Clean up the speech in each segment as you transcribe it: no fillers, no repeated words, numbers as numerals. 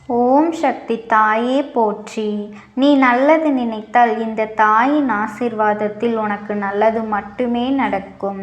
ஓம் சக்தி தாயே போற்றி. நீ நல்லது நினைத்தால் இந்த தாயின் ஆசீர்வாதத்தில் உனக்கு நல்லது மட்டுமே நடக்கும்.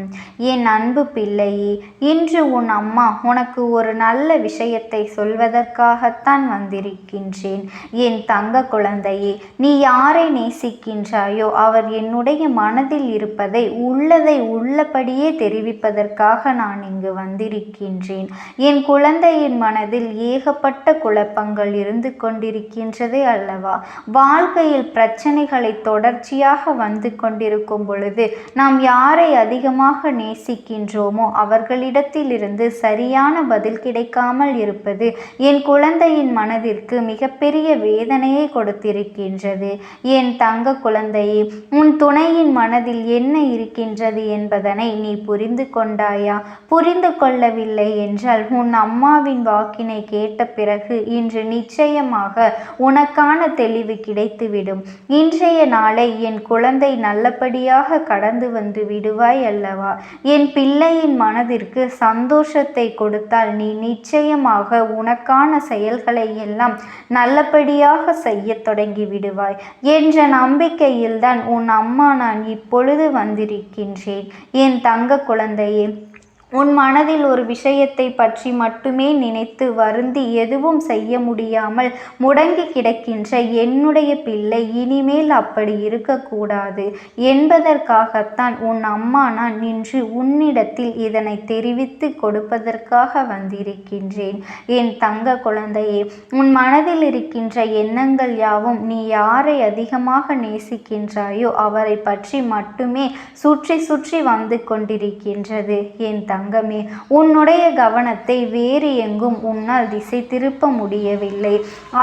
என் அன்பு பிள்ளையே, இன்று உன் அம்மா உனக்கு ஒரு நல்ல விஷயத்தை சொல்வதற்காகத்தான் வந்திருக்கின்றேன். என் தங்க குழந்தையே, நீ யாரை நேசிக்கின்றாயோ அவர் என்னுடைய மனதில் இருப்பதை உள்ளதை உள்ளபடியே தெரிவிப்பதற்காக நான் இங்கு வந்திருக்கின்றேன். என் குழந்தையின் மனதில் ஏகப்பட்ட குழப்பங்கள் இருந்து கொண்டிருக்கின்றதே அல்லவா? வாழ்க்கையில் பிரச்சனைகளை தொடர்ச்சியாக வந்து கொண்டிருக்கும் பொழுது நாம் யாரை அதிகமாக நேசிக்கின்றோமோ அவர்களிடத்தில் இருந்து சரியான பதில் கிடைக்காமல் இருப்பது என் குழந்தையின் மனதிற்கு மிகப்பெரிய வேதனையை கொடுத்திருக்கின்றது. என் தங்க குழந்தையே, உன் துணையின் மனதில் என்ன இருக்கின்றது என்பதனை நீ புரிந்து கொண்டாயா? புரிந்து கொள்ளவில்லை என்றால் உன் அம்மாவின் வாக்கினை கேட்ட பிறகு இன்று நிச்சயமாக உனக்கான தெளிவு கிடைத்துவிடும். இன்றைய நாளை என் குழந்தை நல்லபடியாக கடந்து வந்து விடுவாய் அல்லவா? என் பிள்ளையின் மனதிற்கு சந்தோஷத்தை கொடுத்தால் நீ நிச்சயமாக உனக்கான செயல்களை எல்லாம் நல்லபடியாக செய்ய தொடங்கி விடுவாய் என்ற நம்பிக்கையில்தான் உன் அம்மா நான் இப்பொழுது வந்திருக்கின்றேன். என் தங்க குழந்தையே, உன் மனதில் ஒரு விஷயத்தை பற்றி மட்டுமே நினைத்து வருந்தி எதுவும் செய்ய முடியாமல் முடங்கி கிடக்கின்ற என்னுடைய பிள்ளை இனிமேல் அப்படி இருக்கக்கூடாது என்பதற்காகத்தான் உன் அம்மா நான் நின்று உன்னிடத்தில் இதனை தெரிவித்து கொடுப்பதற்காக வந்திருக்கின்றேன். என் தங்க குழந்தையே, உன் மனதில் இருக்கின்ற எண்ணங்கள் யாவும் நீ யாரை அதிகமாக நேசிக்கின்றாயோ அவரை பற்றி மட்டுமே சுற்றி சுற்றி வந்து கொண்டிருக்கின்றது. என் தங்கமே, உன்னுடைய கவனத்தை வேறு எங்கும் உன்னால் திசை திருப்ப முடியவில்லை.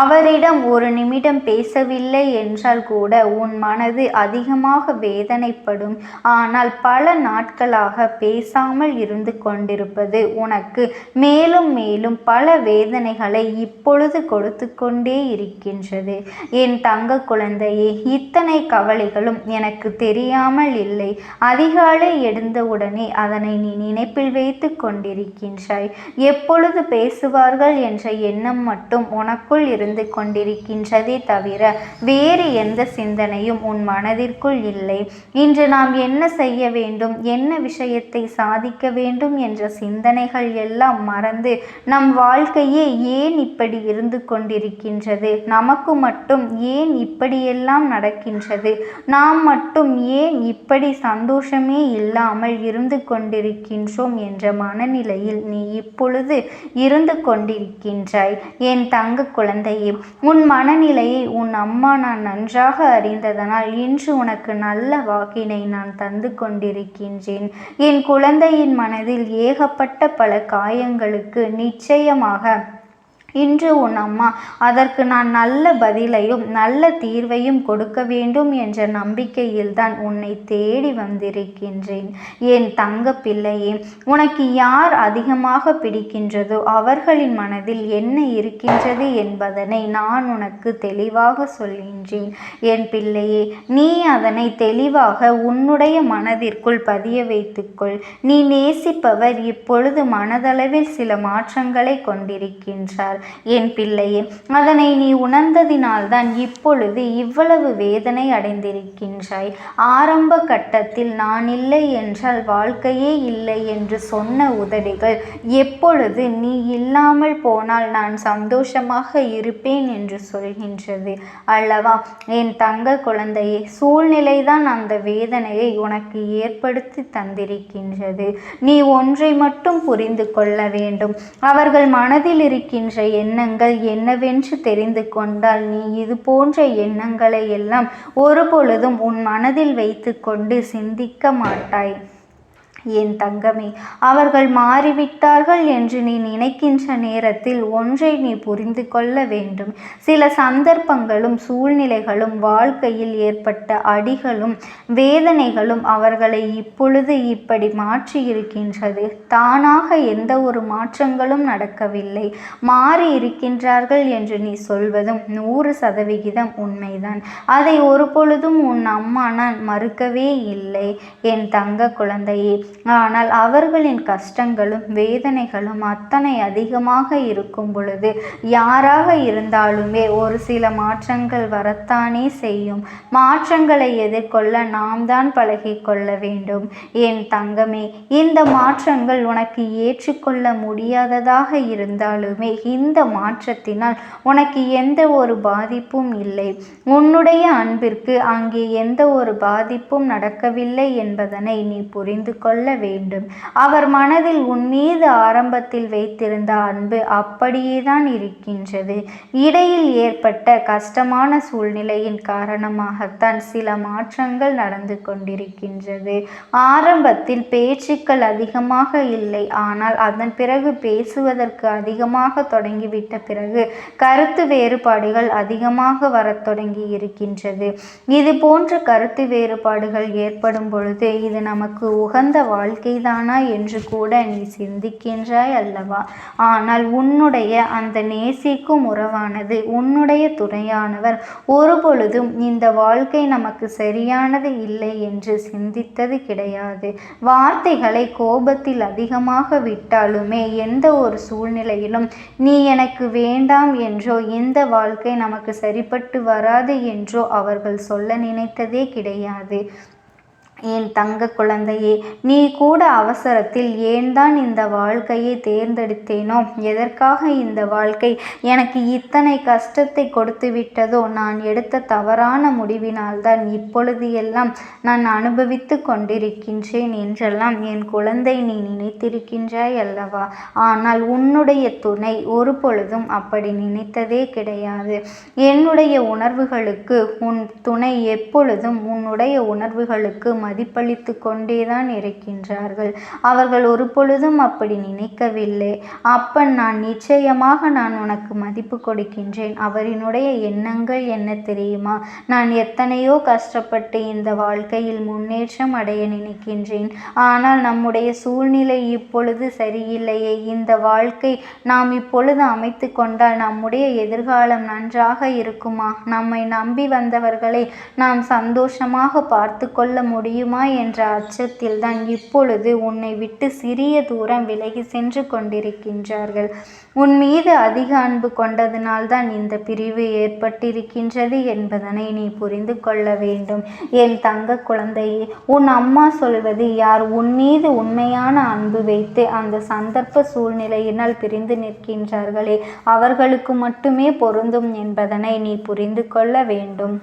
அவரிடம் ஒரு நிமிடம் பேசவில்லை என்றால் கூட உன் மனது அதிகமாக வேதனைப்படும். ஆனால் பல நாட்களாக பேசாமல் இருந்து கொண்டிருப்பது உனக்கு மேலும் மேலும் பல வேதனைகளை இப்பொழுது கொடுத்து கொண்டே இருக்கின்றது. என் தங்க குழந்தையே, இத்தனை கவலைகளும் எனக்கு தெரியாமல் இல்லை. அதிகாலை எழுந்தவுடனே அதனை நீ நினைப்பில் வைத்து கொண்டிருக்கின்றாய். எப்பொழுது பேசுவார்கள் என்ற எண்ணம் மட்டும் உனக்குள் இருந்து கொண்டிருக்கின்றதே தவிர வேறு எந்த சிந்தனையும் உன் மனதிற்குள் இல்லை. இன்று நாம் என்ன செய்ய வேண்டும், என்ன விஷயத்தை சாதிக்க வேண்டும் என்ற சிந்தனைகள் எல்லாம் மறந்து நம் வாழ்க்கையே ஏன் இப்படி இருந்து கொண்டிருக்கின்றது, நமக்கு மட்டும் ஏன் இப்படியெல்லாம் நடக்கின்றது, நாம் மட்டும் ஏன் இப்படி சந்தோஷமே இல்லாமல் இருந்து கொண்டிருக்கின்றோம் என்ற மனநிலையில் நீ இப்பொழுது இருந்து கொண்டிருக்கின்றாய். என் தங்க குழந்தையே, உன் மனநிலையை உன் அம்மா நான் நன்றாக அறிந்ததனால் இன்று உனக்கு நல்ல வாக்கினை நான் தந்து கொண்டிருக்கின்றேன். என் குழந்தையின் மனதில் ஏகப்பட்ட பல காயங்களுக்கு நிச்சயமாக இன்று உன் அம்மா அதற்கு நான் நல்ல பதிலையும் நல்ல தீர்வையும் கொடுக்க வேண்டும் என்ற நம்பிக்கையில்தான் உன்னை தேடி வந்திருக்கின்றேன். என் தங்க பிள்ளையே, உனக்கு யார் அதிகமாக பிடிக்கின்றதோ அவர்களின் மனதில் என்ன இருக்கின்றது என்பதனை நான் உனக்கு தெளிவாக சொல்கின்றேன். என் பிள்ளையே, நீ அதனை தெளிவாக உன்னுடைய மனதிற்குள் பதிய வைத்துக்கொள். நீ நேசிப்பவர் இப்பொழுது மனதளவில் சில மாற்றங்களை கொண்டிருக்கின்றார். என் பிள்ளையே, அதனை நீ உணர்ந்ததினால்தான் இப்பொழுது இவ்வளவு வேதனை அடைந்திருக்கின்றாய். ஆரம்ப கட்டத்தில் நான் இல்லை என்றால் வாழ்க்கையே இல்லை என்று சொன்ன உதடுகள் எப்பொழுது நீ இல்லாமல் போனால் நான் சந்தோஷமாக இருப்பேன் என்று சொல்கின்றது அல்லவா? என் தங்க குழந்தையே, சூழ்நிலைதான் அந்த வேதனையை உனக்கு ஏற்படுத்தி தந்திருக்கின்றது. நீ ஒன்றை மட்டும் புரிந்து கொள்ள வேண்டும். அவர்கள் மனதில் இருக்கின்ற எண்ணங்கள் என்னவென்று தெரிந்து கொண்டால் நீ இது போன்ற எண்ணங்களை எல்லாம் ஒருபொழுதும் உன் மனதில் வைத்து கொண்டு சிந்திக்க மாட்டாய். என் தங்கமே, அவர்கள் மாறிவிட்டார்கள் என்று நீ நினைக்கின்ற நேரத்தில் ஒன்றை நீ புரிந்து கொள்ள வேண்டும். சில சந்தர்ப்பங்களும் சூழ்நிலைகளும் வாழ்க்கையில் ஏற்பட்ட அடிகளும் வேதனைகளும் அவர்களை இப்பொழுது இப்படி மாற்றி இருக்கின்றது. தானாக எந்த ஒரு மாற்றங்களும் நடக்கவில்லை. மாறி இருக்கின்றார்கள் என்று நீ சொல்வதும் 100% உண்மைதான். அதை ஒரு பொழுதும் உன் அம்மா நான் மறுக்கவே இல்லை. என் தங்க குழந்தையே, ஆனால் அவர்களின் கஷ்டங்களும் வேதனைகளும் அத்தனை அதிகமாக இருக்கும் பொழுது யாராக இருந்தாலுமே ஒரு சில மாற்றங்கள் வரத்தானே செய்யும். மாற்றங்களை எதிர்கொள்ள நாம் தான் பழகிக்கொள்ள வேண்டும். என் தங்கமே, இந்த மாற்றங்கள் உனக்கு ஏற்றுக்கொள்ள முடியாததாக இருந்தாலுமே இந்த மாற்றத்தினால் உனக்கு எந்த ஒரு பாதிப்பும் இல்லை. உன்னுடைய அன்பிற்கு அங்கே எந்த ஒரு பாதிப்பும் நடக்கவில்லை என்பதனை நீ புரிந்து கொள்ள வேண்டும். அவர் மனதில் உன் மீது ஆரம்பத்தில் வைத்திருந்த அன்பு அப்படியே தான் இருக்கின்றது. இடையில் ஏற்பட்ட கஷ்டமான சூழ்நிலையின் காரணமாகத்தான் சில மாற்றங்கள் நடந்து கொண்டிருக்கின்றது. ஆரம்பத்தில் பேச்சுக்கள் அதிகமாக இல்லை, ஆனால் அதன் பிறகு பேசுவதற்கு அதிகமாக தொடங்கிவிட்ட பிறகு கருத்து வேறுபாடுகள் அதிகமாக வரத் தொடங்கி இருக்கின்றது. இது போன்ற கருத்து வேறுபாடுகள் ஏற்படும் பொழுது இது நமக்கு உகந்த வாழ்க்கைதானா என்று கூட நீ சிந்திக்கின்றாய் அல்லவா? ஆனால் உன்னுடைய அந்த நேசிக்கும் உறவானது, உன்னுடைய துணையானவர் ஒருபொழுதும் இந்த வாழ்க்கை நமக்கு சரியானது இல்லை என்று சிந்தித்தது கிடையாது. வார்த்தைகளை கோபத்தில் அதிகமாக விட்டாலுமே எந்த ஒரு சூழ்நிலையிலும் நீ எனக்கு வேண்டாம் என்றோ இந்த வாழ்க்கை நமக்கு சரிப்பட்டு வராது என்றோ அவர்கள் சொல்ல நினைத்ததே கிடையாது. என் தங்க குழந்தையே, நீ கூட அவசரத்தில் ஏன் தான் இந்த வாழ்க்கையை தேர்ந்தெடுத்தேனோ, எதற்காக இந்த வாழ்க்கை எனக்கு இத்தனை கஷ்டத்தை கொடுத்து விட்டதோ, நான் எடுத்த தவறான முடிவினால்தான் இப்பொழுது எல்லாம் நான் அனுபவித்து கொண்டிருக்கின்றேன் என்றெல்லாம் என் குழந்தை நீ நினைத்திருக்கின்றாய் அல்லவா? ஆனால் உன்னுடைய துணை ஒரு பொழுதும் அப்படி நினைத்ததே கிடையாது. என்னுடைய உணர்வுகளுக்கு உன் துணை எப்பொழுதும் உன்னுடைய உணர்வுகளுக்கு மதிப்பளித்து கொண்டேதான் இருக்கின்றார்கள். அவர்கள் ஒரு பொழுதும் அப்படி நினைக்கவில்லை. அப்பன் நான் நிச்சயமாக நான் உனக்கு மதிப்பு கொடுக்கின்றேன். அவரினுடைய எண்ணங்கள் என்ன தெரியுமா? நான் எத்தனையோ கஷ்டப்பட்டு இந்த வாழ்க்கையில் முன்னேற்றம் அடைய நினைக்கின்றேன். ஆனால் நம்முடைய சூழ்நிலை இப்பொழுது சரியில்லையே. இந்த வாழ்க்கை நாம் இப்பொழுது அமைத்து கொண்டால் நம்முடைய எதிர்காலம் நன்றாக இருக்குமா? நம்மை நம்பி வந்தவர்களை நாம் சந்தோஷமாக பார்த்து கொள்ள முடியும் என்ற அச்சத்தில் தான் இப்பொழுது உன்னை விட்டு சிறிய தூரம் விலகி சென்று கொண்டிருக்கின்றார்கள். உன் மீது அதிக அன்பு கொண்டதினால்தான் இந்த பிரிவு ஏற்பட்டிருக்கின்றது என்பதனை நீ புரிந்து கொள்ள வேண்டும். என் தங்க குழந்தையே, உன் அம்மா சொல்வது யார்? உன் மீது உண்மையான அன்பு வைத்து அந்த சந்தர்ப்ப சூழ்நிலையினால் பிரிந்து நிற்கின்றார்களே, அவர்களுக்கு மட்டுமே பொருந்தும் என்பதனை நீ புரிந்து கொள்ள வேண்டும்.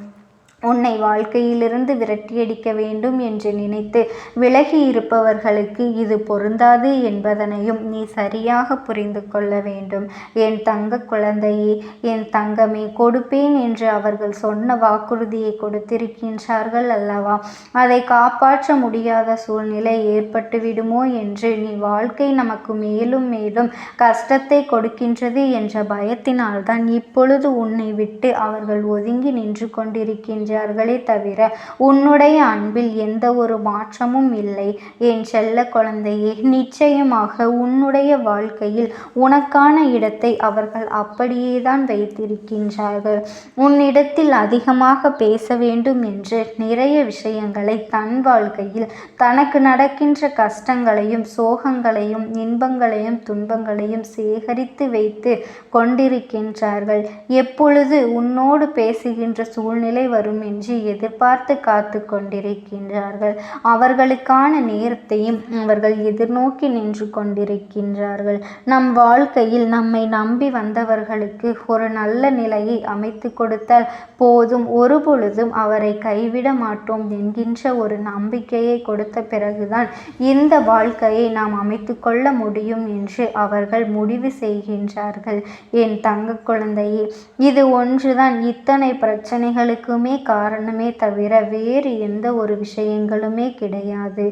உன்னை வாழ்க்கையிலிருந்து விரட்டியடிக்க வேண்டும் என்று நினைத்து விலகி இருப்பவர்களுக்கு இது பொருந்தாது என்பதனையும் நீ சரியாக புரிந்து கொள்ள வேண்டும். என் தங்க குழந்தையே, என் தங்கமே, கொடுப்பேன் என்று அவர்கள் சொன்ன வாக்குறுதியை கொடுத்திருக்கின்றார்கள் அல்லவா? அதை காப்பாற்ற முடியாத சூழ்நிலை ஏற்பட்டு விடுமோ என்று நீ வாழ்க்கை நமக்கு மேலும் மேலும் கஷ்டத்தை கொடுக்கின்றது என்ற பயத்தினால்தான் இப்பொழுது உன்னை விட்டு அவர்கள் ஒதுங்கி நின்று கொண்டிருக்கின்றனர் தவிர உன்னுடைய அன்பில் எந்த ஒரு மாற்றமும் இல்லை. என் செல்ல குழந்தையே, நிச்சயமாக உன்னுடைய வாழ்க்கையில் உனக்கான இடத்தை அவர்கள் அப்படியேதான் வைத்திருக்கின்றார்கள். உன்னிடத்தில் அதிகமாக பேச வேண்டும் என்று நிறைய விஷயங்களை தன் வாழ்க்கையில் தனக்கு நடக்கின்ற கஷ்டங்களையும் சோகங்களையும் இன்பங்களையும் துன்பங்களையும் சேகரித்து வைத்து கொண்டிருக்கின்றார்கள். எப்பொழுது உன்னோடு பேசுகின்ற சூழ்நிலை வரும் என்று எதிர்பார்த்து காத்து கொண்டிருக்கின்றார்கள். அவர்களுக்கான நேரத்தையும் அவர்கள் எதிர்நோக்கி நின்று கொண்டிருக்கின்றார்கள். நம் வாழ்க்கையில் நம்மை நம்பி வந்தவர்களுக்கு ஒரு நல்ல நிலையை அமைத்து கொடுத்தால் போதும், ஒரு பொழுதும் அவரை கைவிட மாட்டோம் என்கின்ற ஒரு நம்பிக்கையை கொடுத்த பிறகுதான் இந்த வாழ்க்கையை நாம் அமைத்து கொள்ள முடியும் என்று அவர்கள் முடிவு செய்கின்றார்கள். என் தங்க குழந்தையே, இது ஒன்றுதான் இத்தனை பிரச்சனைகளுக்குமே காரணமே தவிர வேறு எந்த ஒரு விஷயங்களுமே கிடையாது.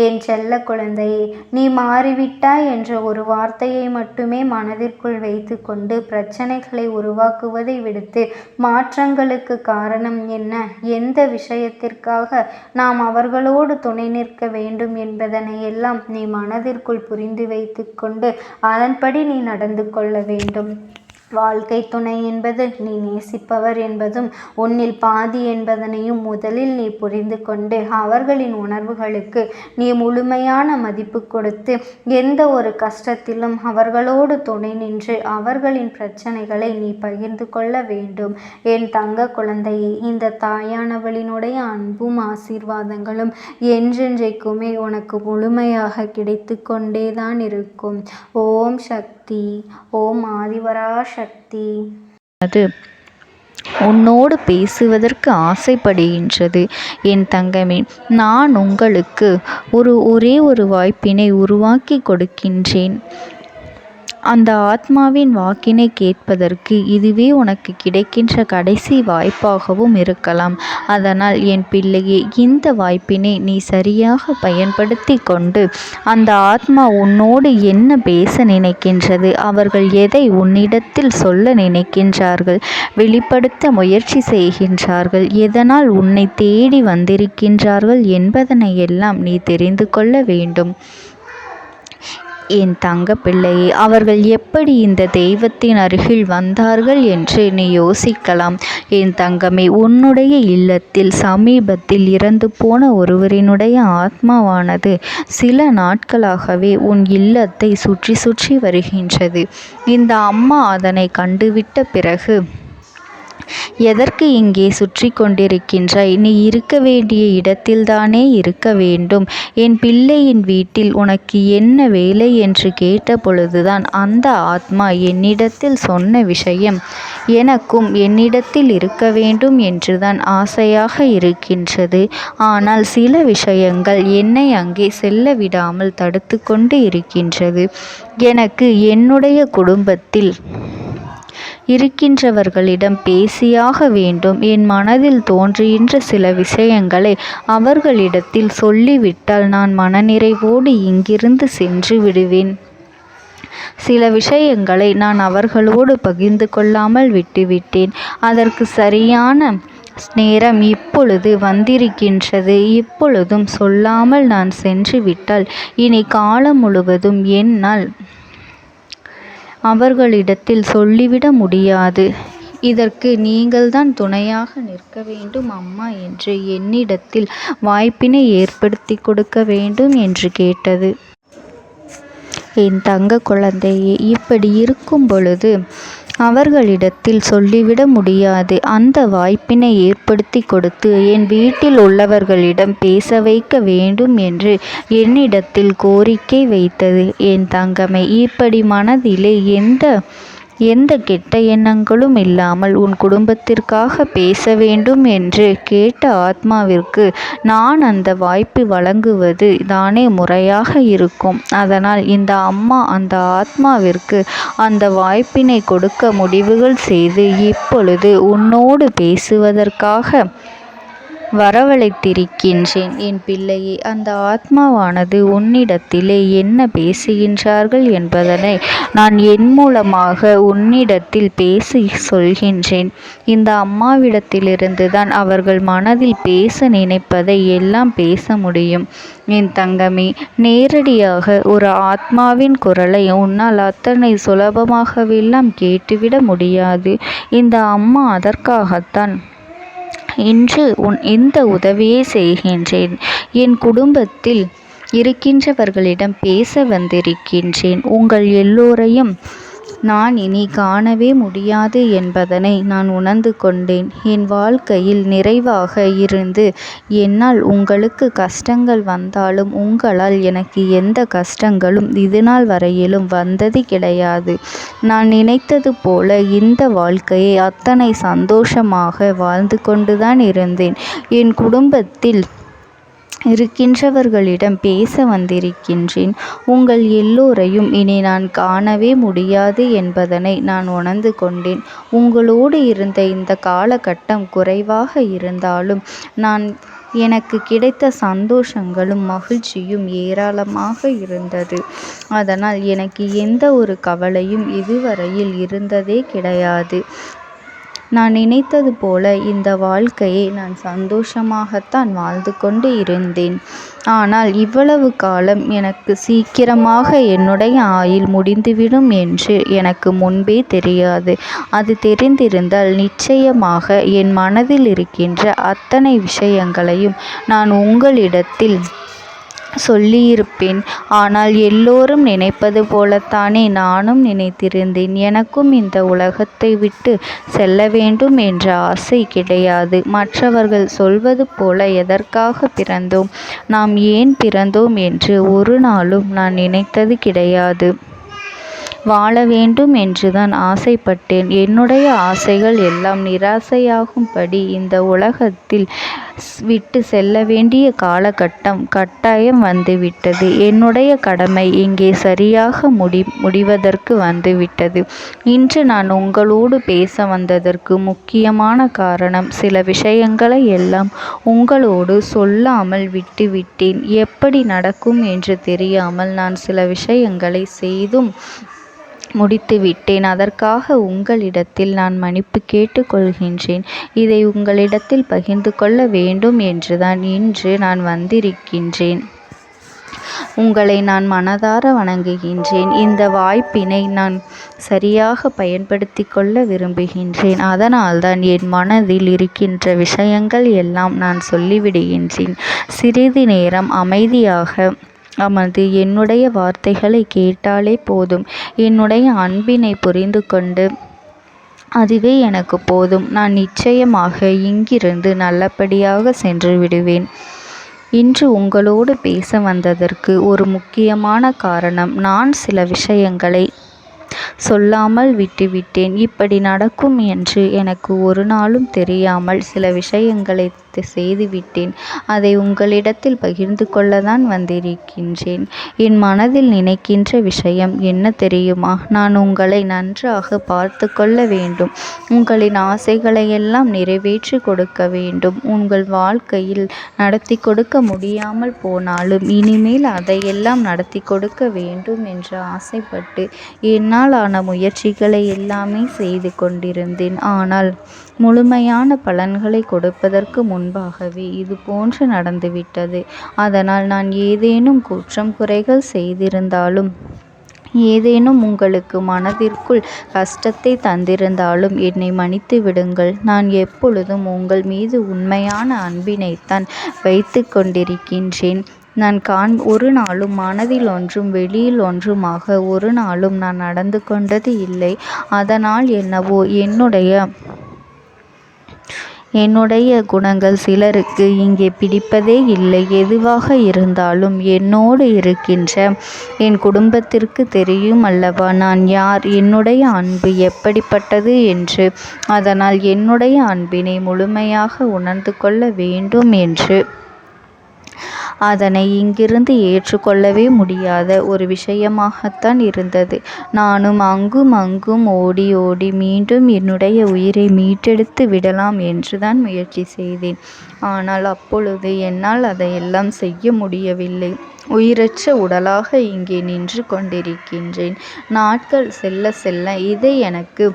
என் செல்ல குழந்தையே, நீ மாறிவிட்டாய் என்ற ஒரு வார்த்தையை மட்டுமே மனதிற்குள் வைத்து கொண்டு பிரச்சனைகளை உருவாக்குவதை விடுத்து மாற்றங்களுக்கு காரணம் என்ன, எந்த விஷயத்திற்காக நாம் அவர்களோடு துணை நிற்க வேண்டும் என்பதனை எல்லாம் நீ மனதிற்குள் புரிந்து வைத்து கொண்டு அதன்படி நீ நடந்து கொள்ள வேண்டும். வாழ்க்கை துணை என்பது நீ நேசிப்பவர் என்பதும் உன்னில் பாதி என்பதனையும் முதலில் நீ புரிந்து கொண்டு அவர்களின் உணர்வுகளுக்கு நீ முழுமையான மதிப்பு கொடுத்து எந்த ஒரு கஷ்டத்திலும் அவர்களோடு துணை நின்று அவர்களின் பிரச்சனைகளை நீ பகிர்ந்து கொள்ள வேண்டும். என் தங்க குழந்தையை, இந்த தாயானவளினுடைய அன்பும் ஆசீர்வாதங்களும் என்றென்றைக்குமே உனக்கு முழுமையாக கிடைத்து கொண்டேதான் இருக்கும். ஓம் சக்தி. ஓம் ஆதிவரா சக்தி. அது உன்னோடு பேசுவதற்கு ஆசைப்படுகின்றது. என் தங்கமே, நான் உங்களுக்கு ஒரே ஒரு வாய்ப்பினை உருவாக்கி கொடுக்கின்றேன். அந்த ஆத்மாவின் வாக்கினை கேட்பதற்கு இதுவே உனக்கு கிடைக்கின்ற கடைசி வாய்ப்பாகவும் இருக்கலாம். அதனால் என் பிள்ளையே, இந்த வாய்ப்பினை நீ சரியாக பயன்படுத்தி கொண்டு அந்த ஆத்மா உன்னோடு என்ன பேச நினைக்கின்றது, அவர்கள் எதை உன்னிடத்தில் சொல்ல நினைக்கின்றார்கள், வெளிப்படுத்த முயற்சி செய்கின்றார்கள், எதனால் உன்னை தேடி வந்திருக்கின்றார்கள் என்பதனை எல்லாம் நீ தெரிந்து கொள்ள வேண்டும். என் தங்க பிள்ளையே, அவர்கள் எப்படி இந்த தெய்வத்தின் அருகில் வந்தார்கள் என்று நீ யோசிக்கலாம். என் தங்கமே, உன்னுடைய இல்லத்தில் சமீபத்தில் இறந்து போன ஒருவரினுடைய ஆத்மாவானது சில நாட்களாகவே உன் இல்லத்தை சுற்றி சுற்றி வருகின்றது. இந்த அம்மா அதனை கண்டுவிட்ட பிறகு, எதற்கு இங்கே சுற்றி கொண்டிருக்கின்றாய்? நீ இருக்க வேண்டிய இடத்தில்தானே இருக்க வேண்டும். என் பிள்ளையின் வீட்டில் உனக்கு என்ன வேலை என்று கேட்ட பொழுதுதான் அந்த ஆத்மா என்னிடத்தில் சொன்ன விஷயம், எனக்கும் என்னிடத்தில் இருக்க வேண்டும் என்றுதான் ஆசையாக இருக்கின்றது. ஆனால் சில விஷயங்கள் என்னை அங்கே செல்ல விடாமல் தடுத்து கொண்டு இருக்கின்றது. எனக்கு என்னுடைய குடும்பத்தில் இருக்கின்றவர்களிடம் பேசியாக வேண்டும். என் மனதில் தோன்றுகின்ற சில விஷயங்களை அவர்களிடத்தில் சொல்லிவிட்டால் நான் மனநிறைவோடு இங்கிருந்து சென்று விடுவேன். சில விஷயங்களை நான் அவர்களோடு பகிர்ந்து கொள்ளாமல் விட்டுவிட்டேன். அதற்கு சரியான நேரம் இப்பொழுது வந்திருக்கின்றது. இப்பொழுதும் சொல்லாமல் நான் சென்று விட்டால் இனி காலம் முழுவதும் என்னால் அவர்களிடத்தில் சொல்லிவிட முடியாது. இதற்கு நீங்கள்தான் துணையாக நிற்க வேண்டும் அம்மா என்று என்னிடத்தில் வாய்ப்பினை ஏற்படுத்தி கொடுக்க வேண்டும் என்று கேட்டது. என் தங்க குழந்தையே, இப்படி இருக்கும் பொழுது அவர்களிடத்தில் சொல்லிவிட முடியாது. அந்த வாய்ப்பினை ஏற்படுத்தி கொடுத்து என் வீட்டில் உள்ளவர்களிடம் பேச வைக்க வேண்டும் என்று என்னிடத்தில் கோரிக்கை வைத்தது. என் தங்கமே, இப்படி மனதிலே எந்த கெட்ட எண்ணங்களும் இல்லாமல் உன் குடும்பத்திற்காக பேச வேண்டும் என்று கேட்ட ஆத்மாவிற்கு நான் அந்த வாய்ப்பு வழங்குவது தானே முறையாக இருக்கும். அதனால் இந்த அம்மா அந்த ஆத்மாவிற்கு அந்த வாய்ப்பினை கொடுக்க முடிவுகள் செய்து இப்பொழுது உன்னோடு பேசுவதற்காக வரவழைத்திருக்கின்றேன். என் பிள்ளையே, அந்த ஆத்மாவானது உன்னிடத்திலே என்ன பேசுகின்றார்கள் என்பதனை நான் என் மூலமாக உன்னிடத்தில் பேசி சொல்கின்றேன். இந்த அம்மாவிடத்திலிருந்து தான் அவர்கள் மனதில் பேச நினைப்பதை எல்லாம் பேச முடியும். என் தங்கமே, நேரடியாக ஒரு ஆத்மாவின் குரலை உன்னால் அத்தனை சுலபமாகவெல்லாம் கேட்டுவிட முடியாது. இந்த அம்மா அதற்காகத்தான் இன்று இந்த உதவியை செய்கின்றேன். என் குடும்பத்தில் இருக்கின்றவர்களிடம் பேச வந்திருக்கின்றேன். உங்கள் எல்லோரையும் நான் இனி காணவே முடியாது என்பதனை நான் உணர்ந்து கொண்டேன். என் வாழ்க்கையில் நிறைவாக இருந்து என்னால் உங்களுக்கு கஷ்டங்கள் வந்தாலும் உங்களால் எனக்கு எந்த கஷ்டங்களும் இதுநாள் வரையிலும் வந்தது கிடையாது. நான் நினைத்தது போல இந்த வாழ்க்கையை அத்தனை சந்தோஷமாக வாழ்ந்து கொண்டுதான் இருந்தேன். என் குடும்பத்தில் இருக்கின்றவர்களிடம் பேச வந்திருக்கின்றேன். உங்கள் எல்லோரையும் இனி நான் காணவே முடியாது என்பதனை நான் உணர்ந்து கொண்டேன். உங்களோடு இருந்த இந்த காலகட்டம் குறைவாக இருந்தாலும் எனக்கு கிடைத்த சந்தோஷங்களும் மகிழ்ச்சியும் ஏராளமாக இருந்தது. அதனால் எனக்கு எந்த ஒரு கவலையும் இதுவரையில் இருந்ததே கிடையாது. நான் நினைத்தது போல இந்த வாழ்க்கையை நான் சந்தோஷமாகத்தான் வாழ்ந்து கொண்டு இருந்தேன். ஆனால் இவ்வளவு காலம் எனக்கு சீக்கிரமாக என்னுடைய ஆயுள் முடிந்துவிடும் என்று எனக்கு முன்பே தெரியாது. அது தெரிந்திருந்தால் நிச்சயமாக என் மனதில் இருக்கின்ற அத்தனை விஷயங்களையும் நான் உங்களிடத்தில் சொல்லியிருப்பேன். ஆனால் எல்லோரும் நினைப்பது போலத்தானே நானும் நினைத்திருந்தேன். எனக்கும் இந்த உலகத்தை விட்டு செல்ல வேண்டும் என்ற ஆசை கிடையாது. மற்றவர்கள் சொல்வது போல எதற்காக பிறந்தோம், நாம் ஏன் பிறந்தோம் என்று ஒரு நாளும் நான் நினைத்தது கிடையாது. வாழ வேண்டும் என்றுதான் ஆசைப்பட்டேன். என்னுடைய ஆசைகள் எல்லாம் நிராசையாகும்படி இந்த உலகத்தில் விட்டு செல்ல வேண்டிய காலகட்டம் கட்டாயம் வந்துவிட்டது. என்னுடைய கடமை இங்கே சரியாக முடிவதற்கு வந்துவிட்டது. இன்று நான் உங்களோடு பேச வந்ததற்கு முக்கியமான காரணம், சில விஷயங்களை எல்லாம் உங்களோடு சொல்லாமல் விட்டுவிட்டேன். எப்படி நடக்கும் என்று தெரியாமல் நான் சில விஷயங்களை செய்தும் முடித்துவிட்டேன். அதற்காக உங்களிடத்தில் நான் மன்னிப்பு கேட்டுக்கொள்கின்றேன். இதை உங்களிடத்தில் பகிர்ந்து கொள்ள வேண்டும் என்றுதான் இன்று நான் வந்திருக்கின்றேன். உங்களை நான் மனதார வணங்குகின்றேன். இந்த வாய்ப்பினை நான் சரியாக பயன்படுத்தி கொள்ள விரும்புகின்றேன். அதனால்தான் என் மனதில் இருக்கின்ற விஷயங்கள் எல்லாம் நான் சொல்லிவிடுகின்றேன். சிறிது நேரம் அமைதியாக அமர்ந்து என்னுடைய வார்த்தைகளை கேட்டாலே போதும். என்னுடைய அன்பினை புரிந்து கொண்டு அதுவே எனக்கு போதும். நான் நிச்சயமாக இங்கிருந்து நல்லபடியாக சென்று விடுவேன். இன்று உங்களோடு பேச வந்ததற்கு ஒரு முக்கியமான காரணம், நான் சில விஷயங்களை சொல்லாமல் விட்டுவிட்டேன். இப்படி நடக்கும் என்று எனக்கு ஒரு நாளும் தெரியாமல் சில விஷயங்களை செய்துவிட்டேன். அதை உங்களிடத்தில் பகிர்ந்து கொள்ளத்தான் வந்திருக்கின்றேன். என் மனதில் நினைக்கின்ற விஷயம் என்ன தெரியுமா? நான் உங்களை நன்றாக பார்த்து கொள்ள வேண்டும். உங்களின் ஆசைகளை எல்லாம் நிறைவேற்றி கொடுக்க வேண்டும். உங்கள் வாழ்க்கையில் நடத்தி கொடுக்க முடியாமல் போனாலும் இனிமேல் அதையெல்லாம் நடத்தி கொடுக்க வேண்டும் என்று ஆசைப்பட்டு என்னால் ஆன முயற்சிகளை எல்லாமே செய்து கொண்டிருந்தேன். ஆனால் முழுமையான பலன்களை கொடுப்பதற்கு முன்பாகவே இது போன்று நடந்துவிட்டது. அதனால் நான் ஏதேனும் குற்றம் குறைகள் செய்திருந்தாலும், ஏதேனும் உங்களுக்கு மனதிற்குள் கஷ்டத்தை தந்திருந்தாலும் என்னை மன்னித்து விடுங்கள். நான் எப்பொழுதும் உங்கள் மீது உண்மையான அன்பினைத்தான் வைத்து கொண்டிருக்கின்றேன். நான் ஒரு நாளும் மனதில் ஒன்றும் வெளியில் ஒன்றுமாக ஒரு நாளும் நான் நடந்து கொண்டது இல்லை. அதனால் என்னவோ என்னுடைய குணங்கள் சிலருக்கு இங்கே பிடிப்பதே இல்லை. எதுவாக இருந்தாலும் என்னோடு இருக்கின்ற என் குடும்பத்திற்கு தெரியும் அல்லவா நான் யார், என்னுடைய அன்பு எப்படிப்பட்டது என்று. அதனால் என்னுடைய அன்பினை முழுமையாக உணர்ந்து கொள்ள வேண்டும் என்று அதனை இங்கிருந்து ஏற்றுக்கொள்ளவே முடியாத ஒரு விஷயமாகத்தான் இருந்தது. நானும் அங்கும் அங்கும் ஓடி ஓடி மீண்டும் என்னுடைய உயிரை மீட்டெடுத்து விடலாம் என்றுதான் முயற்சி செய்தேன். ஆனால் அப்பொழுது என்னால் அதையெல்லாம் செய்ய முடியவில்லை. உயிரற்ற உடலாக இங்கே நின்று கொண்டிருக்கின்றேன். நாட்கள் செல்ல செல்ல இதை எனக்கு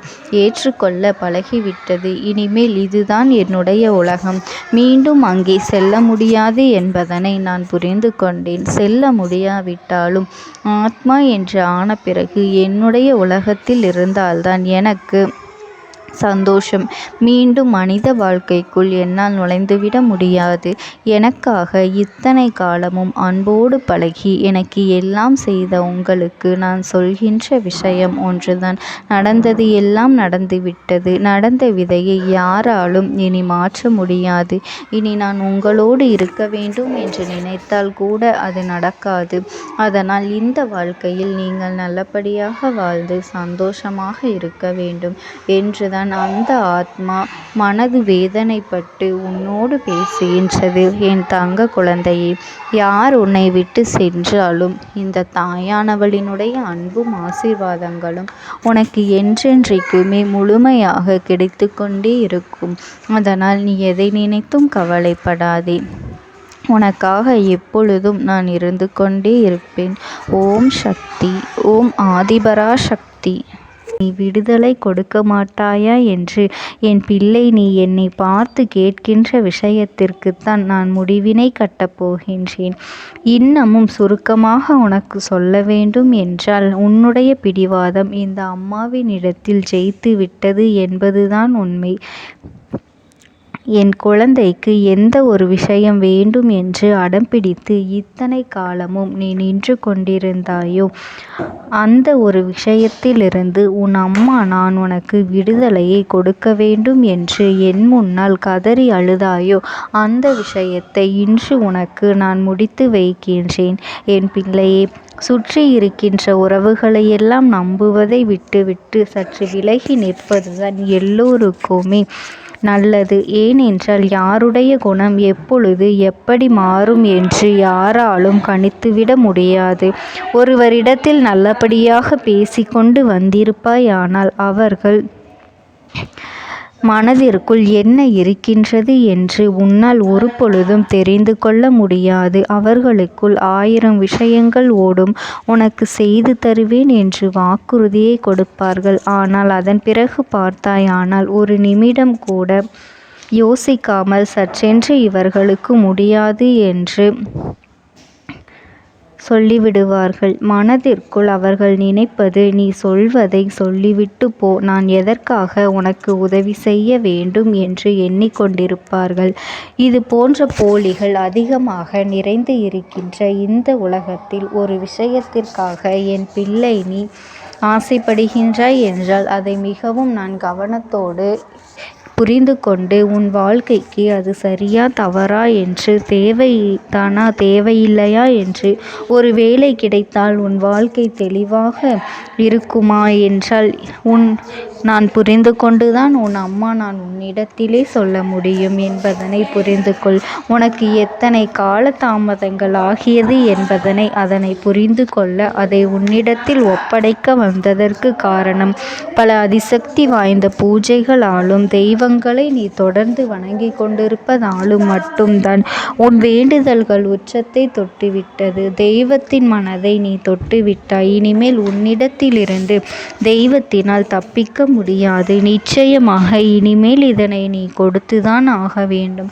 ஏற்றுக்கொள்ள பழகிவிட்டது. இனிமேல் இதுதான் என்னுடைய உலகம். மீண்டும் அங்கே செல்ல முடியாது என்பதனை நான் புரிந்து கொண்டேன். செல்ல முடியாவிட்டாலும் ஆத்மா என்று ஆன பிறகு என்னுடைய உலகத்தில் இருந்தால்தான் எனக்கு சந்தோஷம். மீண்டும் மனித வாழ்க்கைக்குள் என்னால் நுழைந்துவிட முடியாது. எனக்காக இத்தனை காலமும் அன்போடு பழகி எனக்கு எல்லாம் செய்த உங்களுக்கு நான் சொல்கின்ற விஷயம் ஒன்றுதான். நடந்தது எல்லாம் நடந்துவிட்டது. நடந்த விதையை யாராலும் இனி மாற்ற முடியாது. இனி நான் உங்களோடு இருக்க வேண்டும் என்று நினைத்தால் கூட அது நடக்காது. அதனால் இந்த வாழ்க்கையில் நீங்கள் நல்லபடியாக வாழ்ந்து சந்தோஷமாக இருக்க வேண்டும் என்றுதான் அந்த ஆத்மா மனது வேதனைப்பட்டு உன்னோடு பேசுகின்றது. என் தங்க குழந்தையே, யார் உன்னை விட்டு சென்றாலும் இந்த தாயானவளினுடைய அன்பும் ஆசீர்வாதங்களும் உனக்கு என்றென்றைக்குமே முழுமையாக கிடைத்து கொண்டே இருக்கும். அதனால் நீ எதை நினைத்தும் கவலைப்படாதே. உனக்காக எப்பொழுதும் நான் இருந்து கொண்டே இருப்பேன். ஓம் சக்தி. ஓம் ஆதிபரா சக்தி. நீ விடுதலை கொடுக்க மாட்டாயா என்று என் பிள்ளை, நீ என்னை பார்த்து கேட்கின்ற விஷயத்திற்குத்தான் நான் முடிவினை கட்டப் போகின்றேன். இன்னமும் சுருக்கமாக உனக்கு சொல்ல வேண்டும் என்றால், உன்னுடைய பிடிவாதம் இந்த அம்மாவினிடத்தில் ஜெயித்து விட்டது என்பதுதான் உண்மை. என் குழந்தைக்கு எந்த ஒரு விஷயம் வேண்டும் என்று அடம்பிடித்து இத்தனை காலமும் நீ நின்று கொண்டிருந்தாயோ, அந்த ஒரு விஷயத்திலிருந்து உன் அம்மா நான் உனக்கு விடுதலையை கொடுக்க வேண்டும் என்று என் முன்னால் கதறி அழுதாயோ, அந்த விஷயத்தை இன்று உனக்கு நான் முடித்து வைக்கின்றேன். என் பிள்ளையே, சுற்றி இருக்கின்ற உறவுகளையெல்லாம் நம்புவதை விட்டுவிட்டு சற்று விலகி நிற்பதுதான் எல்லோருக்குமே நல்லது. ஏனென்றால் யாருடைய குணம் எப்பொழுது எப்படி மாறும் என்று யாராலும் கணித்துவிட முடியாது. ஒருவரிடத்தில் நல்லபடியாக பேசிக்கொண்டு வந்திருப்பாயானால் அவர்கள் மனதிற்குள் என்ன இருக்கின்றது என்று உன்னால் ஒரு பொழுதும் தெரிந்து கொள்ள முடியாது. அவர்களுக்குள் 1000 விஷயங்கள் ஓடும். உனக்கு செய்து தருவேன் என்று வாக்குறுதியை கொடுப்பார்கள். ஆனால் அதன் பிறகு பார்த்தாயானால் ஒரு நிமிடம் கூட யோசிக்காமல் சற்றென்று இவர்களுக்கு முடியாது என்று சொல்லிவிடுவார்கள். மனதிற்குள் அவர்கள் நினைப்பது, நீ சொல்வதை சொல்லிவிட்டு போ, நான் எதற்காக உனக்கு உதவி செய்ய வேண்டும் என்று எண்ணிக்கொண்டிருப்பார்கள். இது போன்ற போலிகள் அதிகமாக நிறைந்து இருக்கின்ற இந்த உலகத்தில் ஒரு விஷயத்திற்காக என் பிள்ளை நீ ஆசைப்படுகின்றாய் என்றால் அதை மிகவும் நான் கவனத்தோடு புரிந்து கொண்டு உன் வாழ்க்கைக்கு அது சரியா தவறா என்று, தேவைதானா தேவையில்லையா என்று, ஒரு வேலை கிடைத்தால் உன் வாழ்க்கை தெளிவாக இருக்குமா என்றால் நான் புரிந்து கொண்டுதான் உன் அம்மா நான் உன்னிடத்திலே சொல்ல முடியும் என்பதனை புரிந்து கொள். உனக்கு எத்தனை கால தாமதங்கள் ஆகியது என்பதனை அதனை புரிந்து கொள்ள அதை உன்னிடத்தில் ஒப்படைக்க வந்ததற்கு காரணம், பல அதிசக்தி வாய்ந்த பூஜைகளாலும் தெய்வங்களை நீ தொடர்ந்து வணங்கி கொண்டிருப்பதாலும் மட்டும்தான் உன் வேண்டுதல்கள் உச்சத்தை தொட்டுவிட்டது. தெய்வத்தின் மனதை நீ தொட்டுவிட்டாய். இனிமேல் உன்னிடத்திலிருந்து தெய்வத்தினால் தப்பிக்க முடியாது. நிச்சயமாக இனிமேல் இதனை நீ கொடுத்துதான் ஆக வேண்டும்.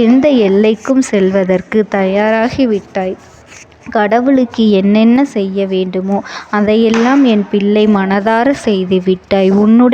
எந்த எல்லைக்கும் செல்வதற்கு தயாராகிவிட்டாய். கடவுளுக்கு என்னென்ன செய்ய வேண்டுமோ அதையெல்லாம் என் பிள்ளை மனதார செய்து விட்டாய். உன்னுடைய